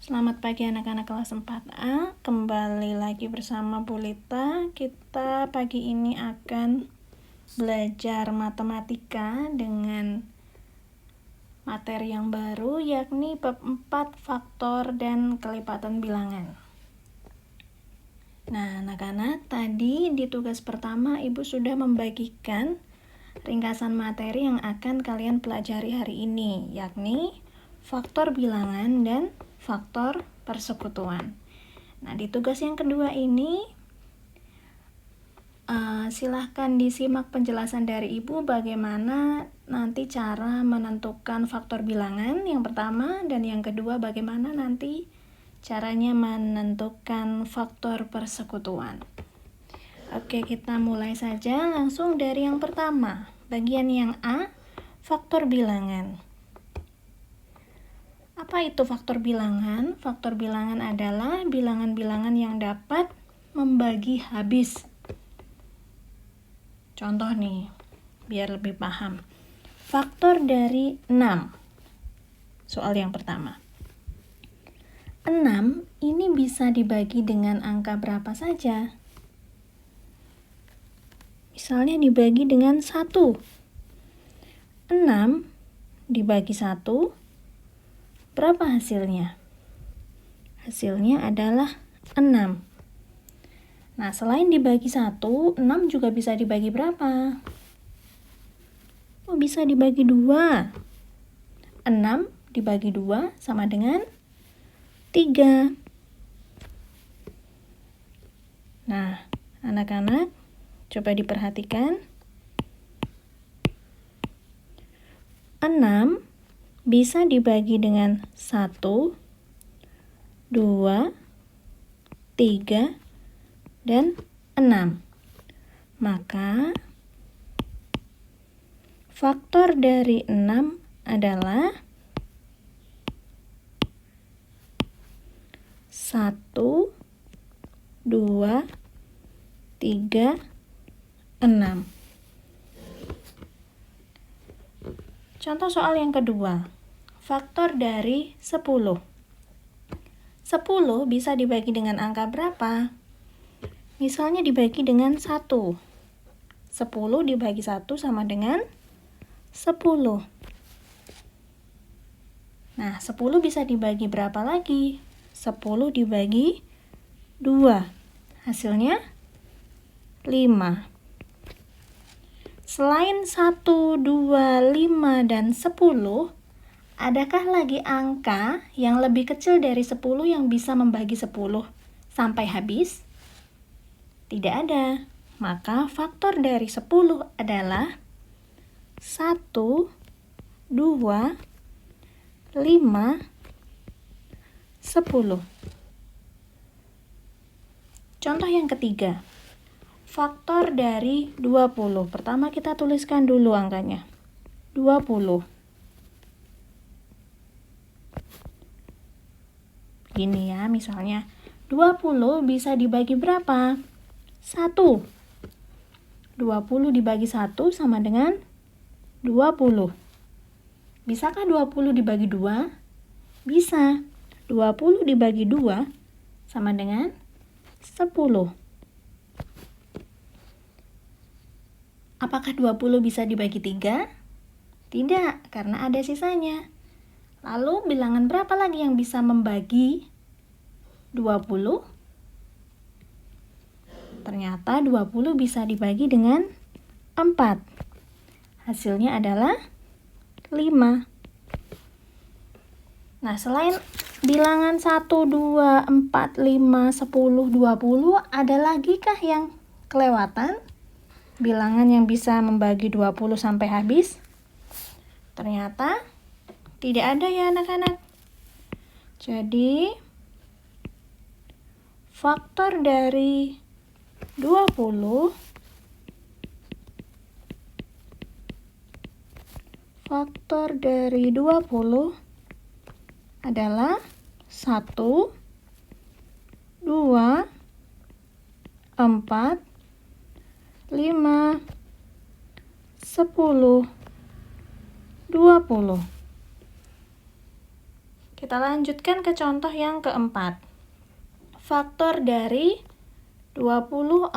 Selamat pagi anak-anak kelas 4A. Kembali lagi bersama Bu Lita. Kita pagi ini akan belajar matematika dengan materi yang baru, yakni bab 4 faktor dan kelipatan bilangan. Nah, anak-anak, tadi di tugas pertama Ibu sudah membagikan ringkasan materi yang akan kalian pelajari hari ini, yakni faktor bilangan dan faktor persekutuan. Nah, di tugas yang kedua ini silahkan disimak penjelasan dari Ibu bagaimana nanti cara menentukan faktor bilangan yang pertama, dan yang kedua bagaimana nanti caranya menentukan faktor persekutuan. Oke, kita mulai saja langsung dari yang pertama. Bagian yang A, faktor bilangan. Apa itu faktor bilangan? Faktor bilangan adalah bilangan-bilangan yang dapat membagi habis. Contoh nih, biar lebih paham. Faktor dari 6. Soal yang pertama. 6 ini bisa dibagi dengan angka berapa saja? Misalnya dibagi dengan 1. 6 dibagi 1, berapa hasilnya? Hasilnya adalah 6. Nah, selain dibagi 1, 6 juga bisa dibagi berapa? Oh, bisa dibagi 2. 6 dibagi 2 sama dengan 3. Nah, anak-anak, coba diperhatikan. 6 bisa dibagi dengan 1, 2, 3, dan 6. Maka faktor dari 6 adalah 1, 2, 3, 6. Contoh soal yang kedua. Faktor dari 10. 10 bisa dibagi dengan angka berapa? Misalnya dibagi dengan 1. 10 dibagi 1 sama dengan 10. Nah, 10 bisa dibagi berapa lagi? 10 dibagi 2. Hasilnya 5. Selain 1, 2, 5, dan 10, adakah lagi angka yang lebih kecil dari 10 yang bisa membagi 10 sampai habis? Tidak ada. Maka faktor dari 10 adalah 1, 2, 5, 10. Contoh yang ketiga. Faktor dari 20. Pertama kita tuliskan dulu angkanya. 20. Gini ya, misalnya 20 bisa dibagi berapa? 1. 20 dibagi 1 sama dengan 20. Bisakah 20 dibagi 2? Bisa. 20 dibagi 2 sama dengan 10. Apakah 20 bisa dibagi 3? Tidak, karena ada sisanya. Lalu bilangan berapa lagi yang bisa membagi 20? Ternyata 20 bisa dibagi dengan 4. Hasilnya adalah 5. Nah, selain bilangan 1, 2, 4, 5, 10, 20, ada lagi kah yang kelewatan? Bilangan yang bisa membagi 20 sampai habis? Ternyata tidak ada ya anak-anak. Jadi faktor dari 20 adalah 1, 2, 4, 5, 10, 20. Kita lanjutkan ke contoh yang keempat. Faktor dari 24.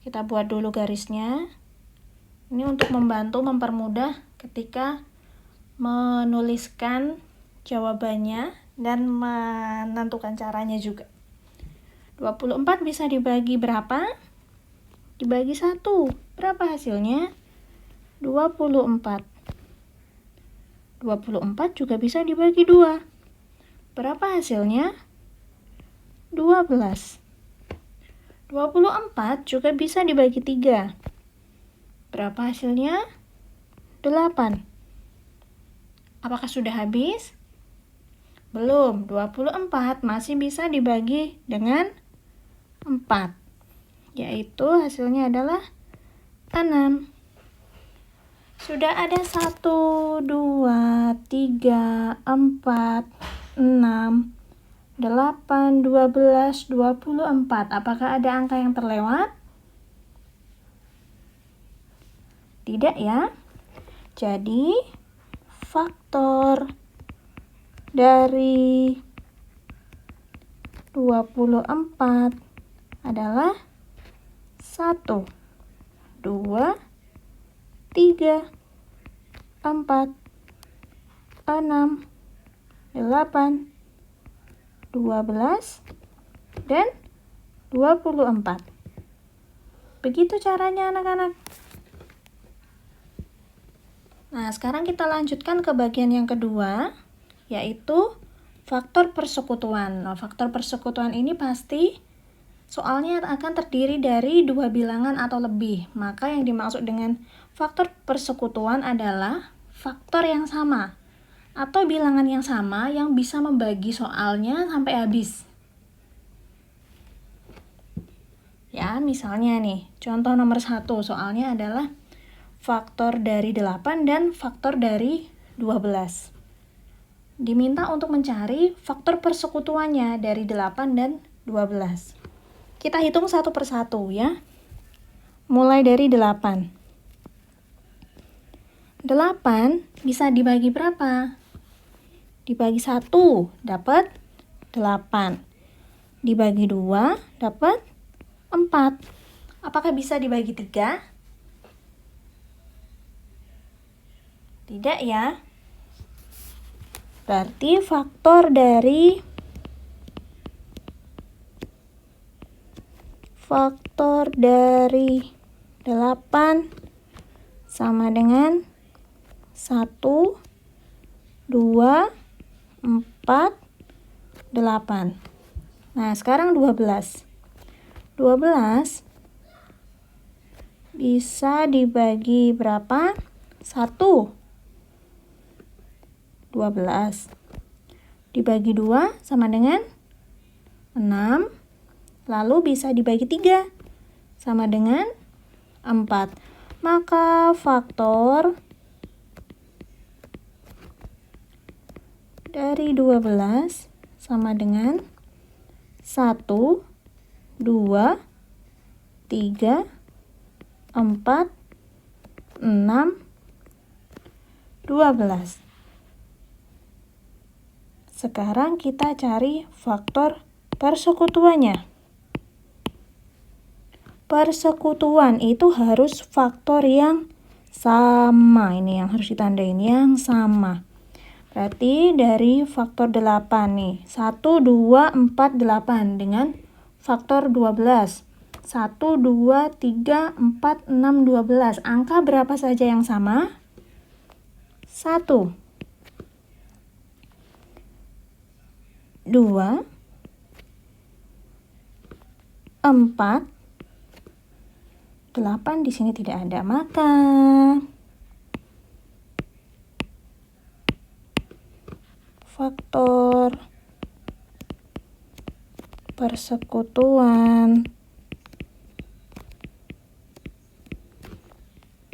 Kita buat dulu garisnya. Ini untuk membantu mempermudah ketika menuliskan jawabannya dan menentukan caranya juga. 24 bisa dibagi berapa? Dibagi 1. Berapa hasilnya? 24. 24 juga bisa dibagi 2. Berapa hasilnya? 12. 24 juga bisa dibagi 3. Berapa hasilnya? 8. Apakah sudah habis? Belum. 24 masih bisa dibagi dengan 4. Yaitu hasilnya adalah 6. Sudah ada 1, 2, 3, 4, 6, 8, 12, 24. Apakah ada angka yang terlewat? Tidak ya. Jadi, faktor dari 24 adalah 1, 2, 3, 4, 6, 8, 12, dan 24. Begitu caranya anak-anak. Nah, sekarang kita lanjutkan ke bagian yang kedua, yaitu faktor persekutuan. Nah, faktor persekutuan ini pasti soalnya akan terdiri dari 2 bilangan atau lebih. Maka yang dimaksud dengan faktor persekutuan adalah faktor yang sama atau bilangan yang sama yang bisa membagi soalnya sampai habis. Ya, misalnya nih, contoh nomor 1 soalnya adalah faktor dari 8 dan faktor dari 12. Diminta untuk mencari faktor persekutuannya dari 8 dan 12. Kita hitung satu persatu ya. Mulai dari 8. 8 bisa dibagi berapa? Dibagi 1 dapat 8. Dibagi 2 dapat 4. Apakah bisa dibagi 3? Tidak ya. Berarti faktor dari 8 sama dengan 1, 2, 4, 8. Nah, sekarang 12. 12 bisa dibagi berapa? 1. 12. Dibagi 2 sama dengan 6. Lalu bisa dibagi 3 sama dengan 4. Maka faktor dari 12 sama dengan 1, 2, 3, 4, 6, 12. Sekarang kita cari faktor persekutuannya. Persekutuan itu harus faktor yang sama. Ini yang harus ditandain, yang sama. Berarti dari faktor 8 nih, 1, 2, 4, 8 dengan faktor 12. 1, 2, 3, 4, 6, 12. Angka berapa saja yang sama? 1, 2, 4, 8 di sini tidak ada, maka faktor persekutuan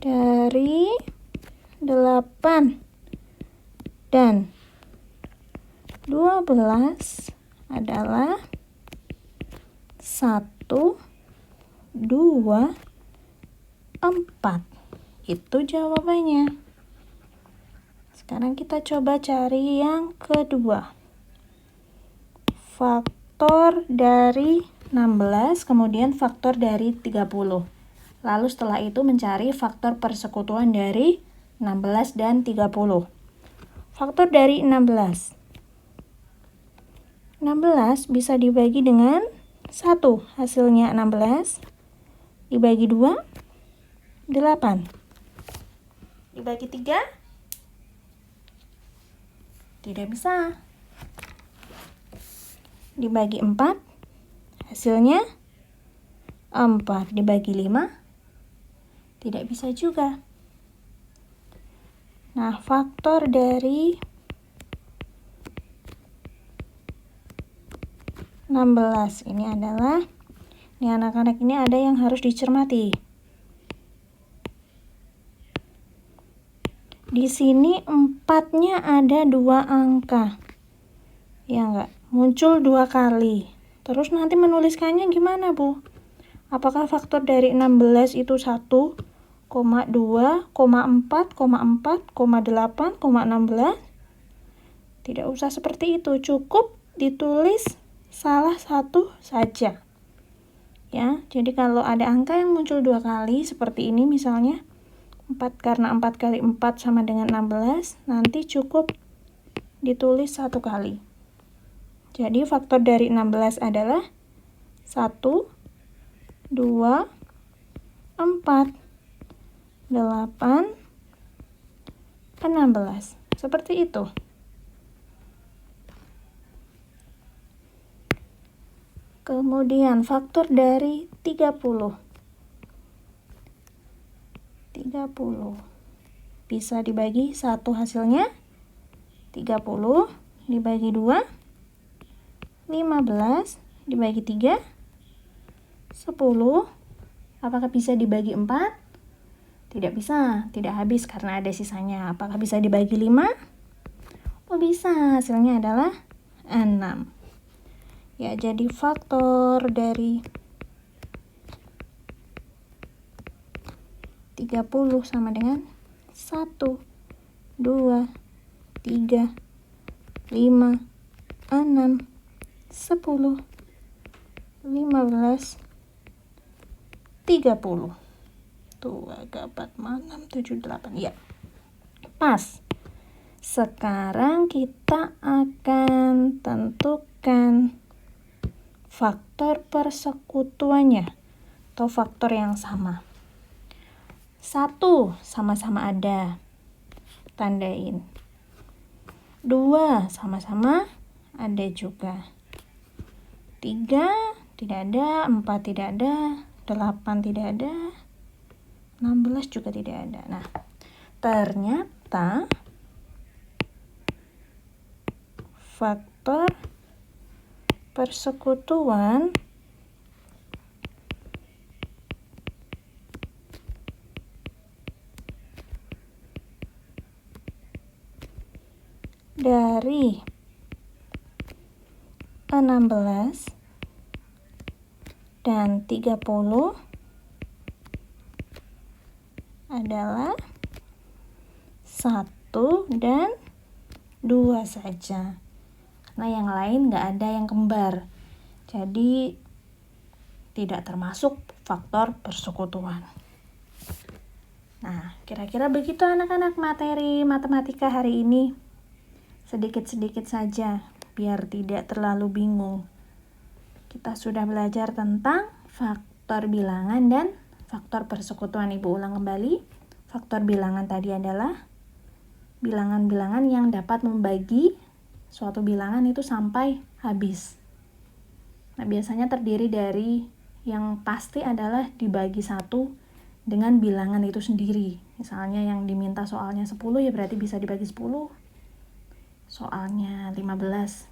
dari 8 dan 12 adalah 1, 2, 4. Itu jawabannya. Sekarang kita coba cari yang kedua. Faktor dari 16, kemudian faktor dari 30. Lalu setelah itu mencari faktor persekutuan dari 16 dan 30. Faktor dari 16. 16 bisa dibagi dengan 1. Hasilnya 16. Dibagi 2, 8. Dibagi 3, tidak bisa. Dibagi 4, hasilnya 4. Dibagi 5, tidak bisa juga. Nah, faktor dari 16 ini adalah, ini anak-anak ini ada yang harus dicermati. Di sini 4-nya ada 2 angka. Ya enggak? Muncul 2 kali. Terus nanti menuliskannya gimana, Bu? Apakah faktor dari 16 itu 1, 2, 4, 4, 8, 16? Tidak usah seperti itu. Cukup ditulis salah satu saja. Ya, jadi kalau ada angka yang muncul 2 kali seperti ini misalnya 4, karena 4 kali 4 sama dengan 16, nanti cukup ditulis 1 kali. Jadi faktor dari 16 adalah 1, 2, 4, 8, 16. Seperti itu. Kemudian faktor dari 30. 30 bisa dibagi 1, hasilnya 30. Dibagi 2, 15. Dibagi 3, 10. Apakah bisa dibagi 4? Tidak bisa, tidak habis karena ada sisanya. Apakah bisa dibagi 5? Oh, bisa, hasilnya adalah 6. Ya, jadi faktor dari 30 sama dengan 1, 2, 3, 5, 6, 10, 15, 30. Tuh, agak 4, 6, 7, 8. Ya, pas. Sekarang kita akan tentukan faktor persekutuannya atau faktor yang sama. 1 sama-sama ada, tandain. 2 sama-sama ada juga. 3 tidak ada, 4 tidak ada, 8 tidak ada, 16 juga tidak ada. Nah, ternyata faktor persekutuan dari 16 dan 30 adalah 1 dan 2 saja. Karena yang lain nggak ada yang kembar. Jadi tidak termasuk faktor persekutuan. Nah, kira-kira begitu anak-anak materi matematika hari ini. Sedikit-sedikit saja, biar tidak terlalu bingung. Kita sudah belajar tentang faktor bilangan dan faktor persekutuan. Ibu ulang kembali. Faktor bilangan tadi adalah bilangan-bilangan yang dapat membagi suatu bilangan itu sampai habis. Nah, biasanya terdiri dari yang pasti adalah dibagi 1 dengan bilangan itu sendiri. Misalnya yang diminta soalnya 10, ya berarti bisa dibagi 10. Soalnya 15.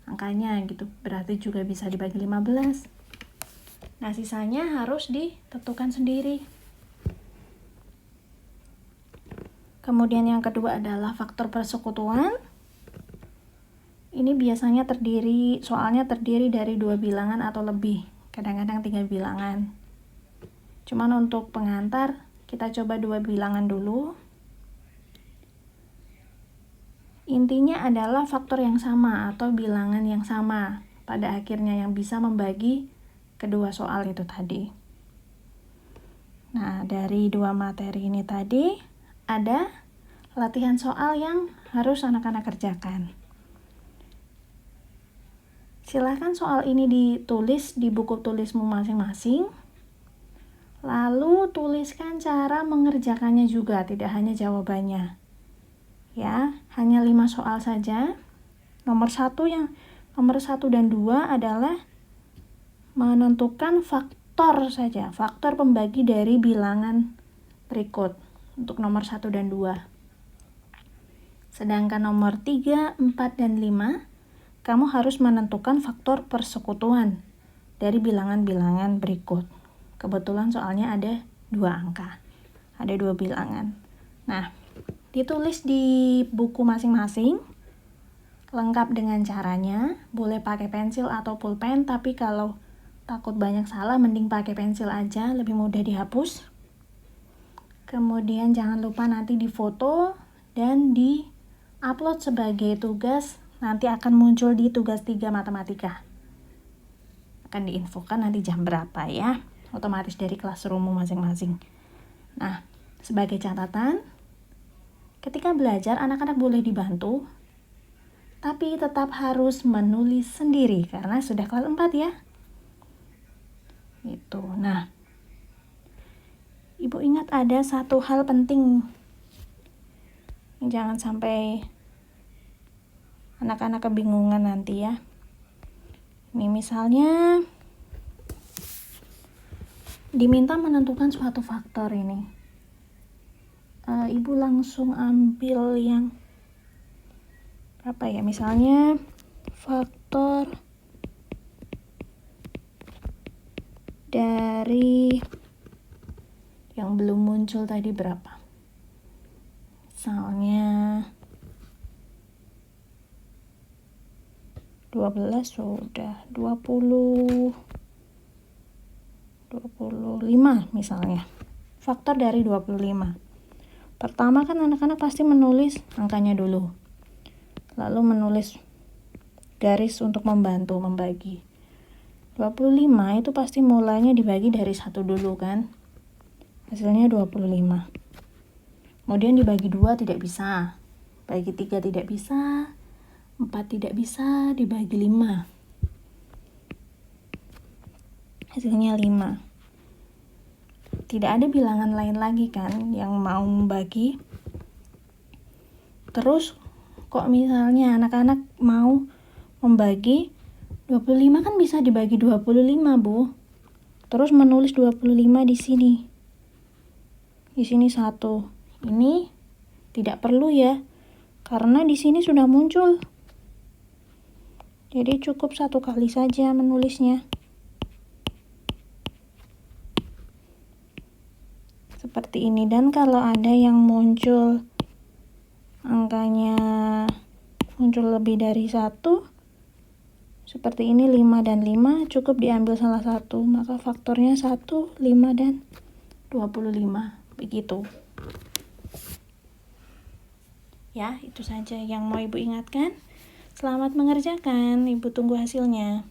Angkanya gitu, berarti juga bisa dibagi 15. Nah, sisanya harus ditentukan sendiri. Kemudian yang kedua adalah faktor persekutuan. Ini biasanya soalnya terdiri dari 2 bilangan atau lebih, kadang-kadang 3 bilangan. Cuman untuk pengantar, kita coba 2 bilangan dulu. Intinya adalah faktor yang sama atau bilangan yang sama pada akhirnya yang bisa membagi kedua soal itu tadi. Nah, dari dua materi ini tadi ada latihan soal yang harus anak-anak kerjakan. Silahkan soal ini ditulis di buku tulismu masing-masing. Lalu tuliskan cara mengerjakannya juga, tidak hanya jawabannya. Ya, hanya 5 soal saja. Nomor 1 dan 2 adalah menentukan faktor saja, faktor pembagi dari bilangan berikut untuk nomor 1 dan 2. Sedangkan nomor 3, 4, dan 5, kamu harus menentukan faktor persekutuan dari bilangan-bilangan berikut. Kebetulan soalnya ada 2 angka, ada 2 bilangan. Nah, ditulis di buku masing-masing, lengkap dengan caranya. Boleh pakai pensil atau pulpen, tapi kalau takut banyak salah, mending pakai pensil aja, lebih mudah dihapus. Kemudian jangan lupa nanti difoto dan di-upload sebagai tugas, nanti akan muncul di tugas 3 matematika. Akan diinfokan nanti jam berapa ya, otomatis dari classroom masing-masing. Nah, sebagai catatan, ketika belajar anak-anak boleh dibantu, tapi tetap harus menulis sendiri karena sudah kelas 4 ya. Itu. Nah, Ibu ingat ada satu hal penting yang jangan sampai anak-anak kebingungan nanti ya. Ini misalnya diminta menentukan suatu faktor ini. Ibu langsung ambil yang berapa ya? Misalnya faktor dari yang belum muncul tadi berapa? Misalnya 12 sudah, 25 misalnya. Faktor dari 25. Pertama kan anak-anak pasti menulis angkanya dulu. Lalu menulis garis untuk membantu membagi. 25 itu pasti mulainya dibagi dari 1 dulu kan. Hasilnya 25. Kemudian dibagi 2 tidak bisa. Bagi 3 tidak bisa. 4 tidak bisa, dibagi 5. Hasilnya 5. Tidak ada bilangan lain lagi kan yang mau membagi. Terus kok misalnya anak-anak mau membagi 25 kan bisa dibagi 25, Bu. Terus menulis 25 di sini. Di sini 1. Ini tidak perlu ya. Karena di sini sudah muncul. Jadi cukup 1 kali saja menulisnya. Seperti ini. Dan kalau ada yang muncul angkanya muncul lebih dari 1, seperti ini 5 dan 5, cukup diambil salah satu. Maka faktornya 1, 5, dan 25. Begitu. Ya, itu saja yang mau Ibu ingatkan. Selamat mengerjakan. Ibu tunggu hasilnya.